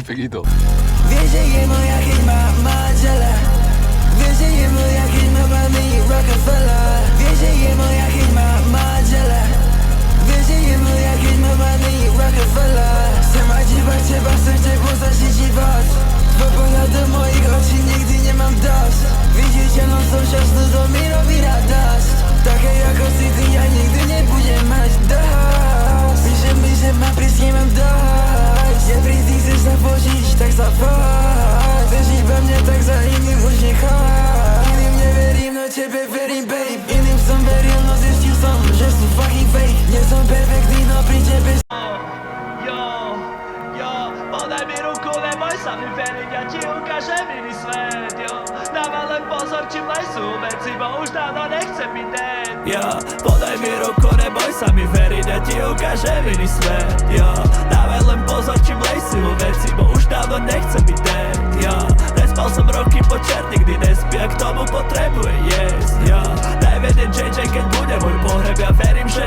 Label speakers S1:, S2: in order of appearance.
S1: typek idol.
S2: Vieš, že je moja, keď má manžela. Vieš, že je moja, keď má mami Rockefeller. Vieš, že je moja, keď má manžela. Vieš, že je moja, keď má mami Rockefeller. Chcem mať iba teba, chcem tebou zažiť život. Tvoj pohľad do mojich očí nikdy nemám dosť. Viditeľnosť súčasnú to mi robí radosť. Také ako si ty, ja nikdy nebudem mať dosť. Mi, že ma prísť nemám dosť. Ja pri ty chceš sa požiť, tak sa poď. Chceš iba mne, tak za iným už nechoď. Iným neverím, no tebe verím, babe. Iným som veril, no zistil som, že sú fucking fake. Nie som perfektný, no pri tebe
S3: podaj mi ruku, neboj sa mi veriť, ja ti ukážem iný svet, dávaj len pozor, čím lesú veci, bo už dávno nechcem byť dead, podaj mi ruku, neboj sa mi veriť, ja ti ukážem iný svet, dávaj len pozor, čím lesú veci, bo už dávno nechcem byť dead, nespal som roky počer, nikdy nespí, a k tomu potrebuje jesť, daj vedieť JJ, keď bude môj pohreb, ja verím, že